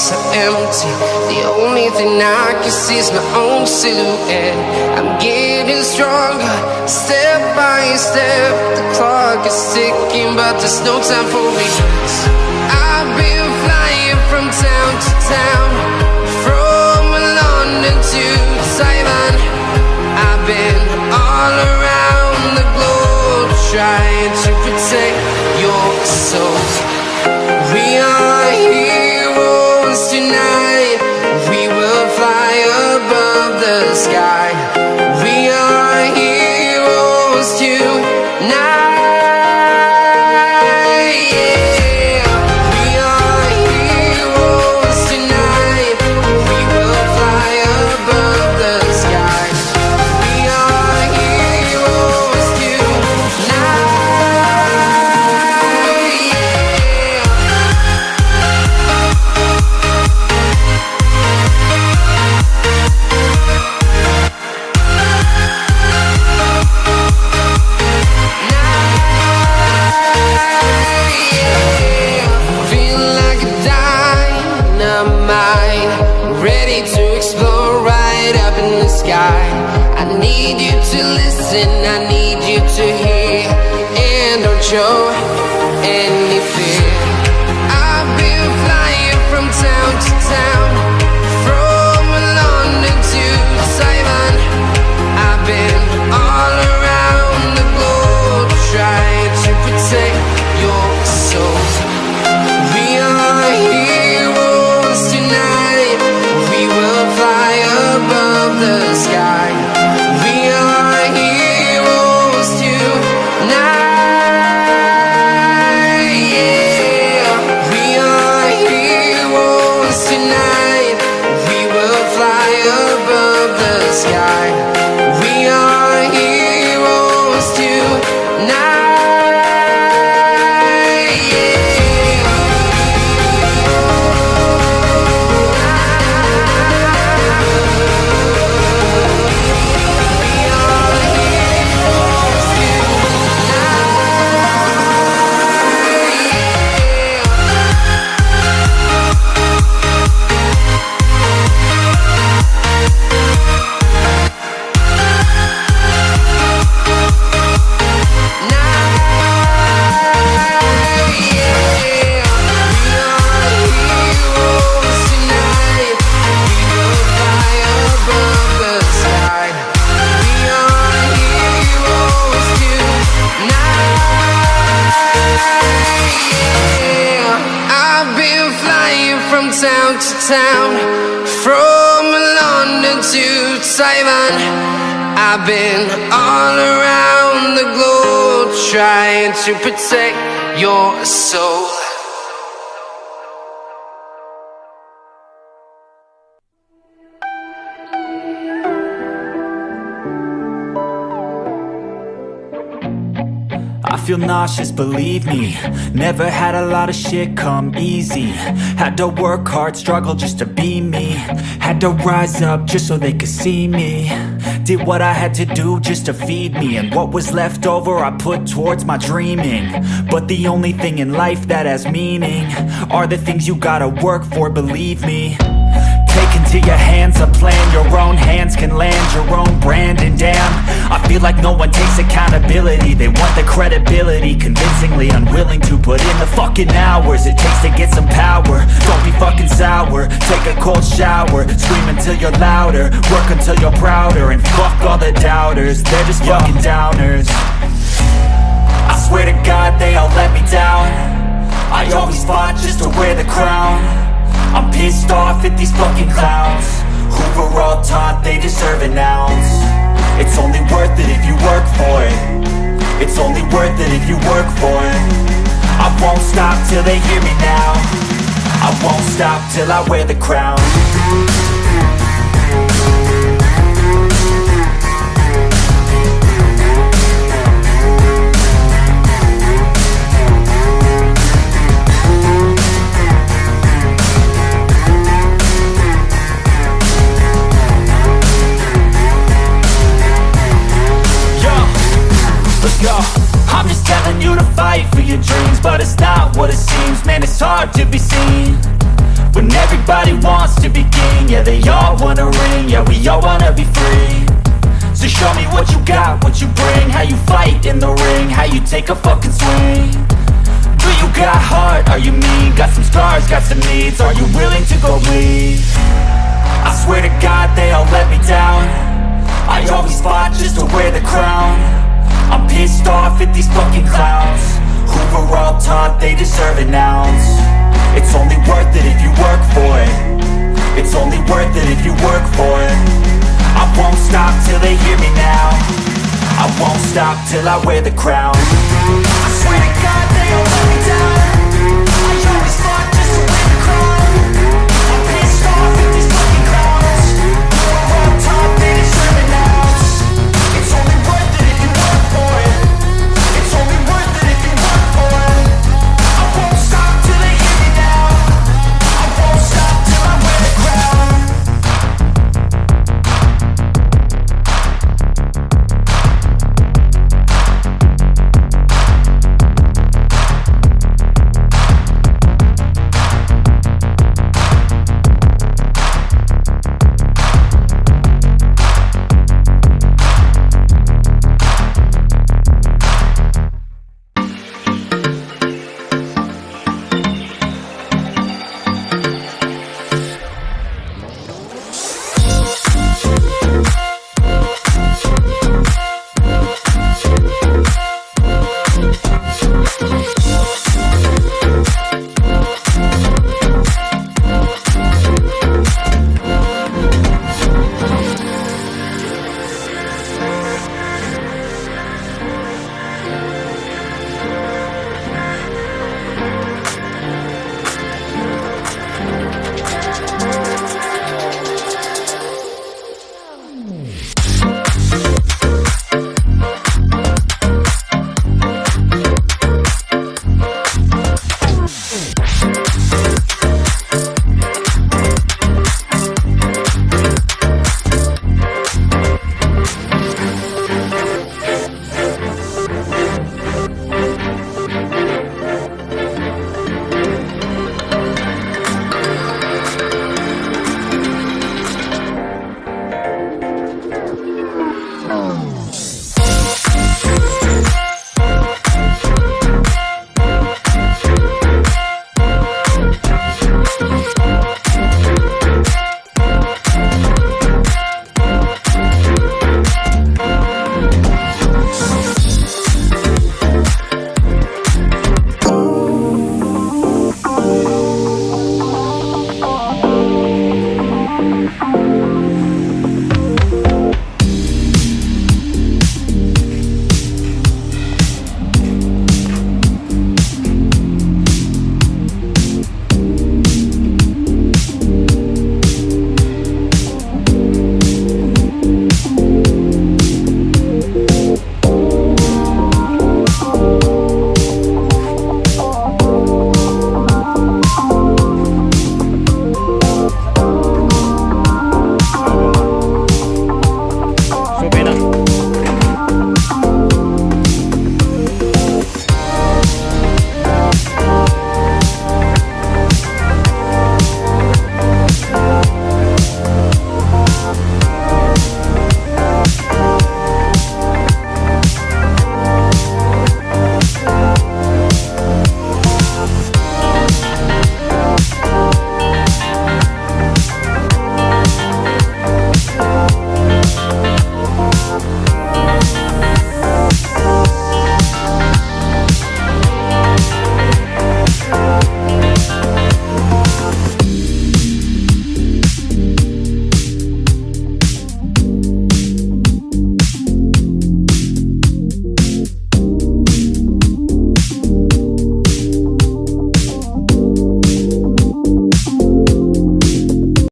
so empty. The only thing I can see is my own silhouette. I'm getting stronger, step by step. The clock is ticking, but there's no time for regrets. I've been flying from town to town, from London to Taiwan. I've been all around the globe, trying to protect your soul. We are heroes tonight. We will fly above the sky. We are heroes tonight. I need you to listen, I need you to hear, and don't show any fear. I've been flying from town to town, from London to Taiwan. I've been all around the globe, trying to protect your soul. We are heroes tonight. We will fly above the sky. We are heroes tonight. Yeah, we are heroes tonight. We will fly above the sky. We are heroes tonight. From town to town, from London to Taiwan. I've been all around the globe, trying to protect your soul. I feel nauseous, believe me. Never had a lot of shit come easy. Had to work hard, struggle just to be me. Had to rise up just so they could see me. Did what I had to do just to feed me, and what was left over I put towards my dreaming. But the only thing in life that has meaning are the things you gotta work for, believe me. Take into your hands a plan, your own hands can land your own brand. And damn, I feel like no one takes accountability. They want the credibility, convincingly unwilling to put in the fucking hours it takes to get some power. Don't be fucking sour, take a cold shower, scream until you're louder, work until you're prouder, and fuck all the doubters, they're just fucking downers. I swear to God they all let me down. I always fought just to wear the crown. I'm pissed off at these fucking clowns who were all taught they deserve an ounce. It's only worth it if you work for it. It's only worth it if you work for it. I won't stop till they hear me now. I won't stop till I wear the crown. I'm just telling you to fight for your dreams, but it's not what it seems. Man, it's hard to be seen when everybody wants to be king. Yeah, they all wanna ring, yeah, we all wanna be free. So show me what you got, what you bring, how you fight in the ring, how you take a fucking swing. Do you got heart, are you mean? Got some scars, got some needs, are you willing to go bleed? I swear to God they all let me down. I always fought just to wear the crown. I'm pissed off at these fucking clowns who were all taught they deserve an ounce. It's only worth it if you work for it. It's only worth it if you work for it. I won't stop till they hear me now. I won't stop till I wear the crown. I swear to God they all let me down.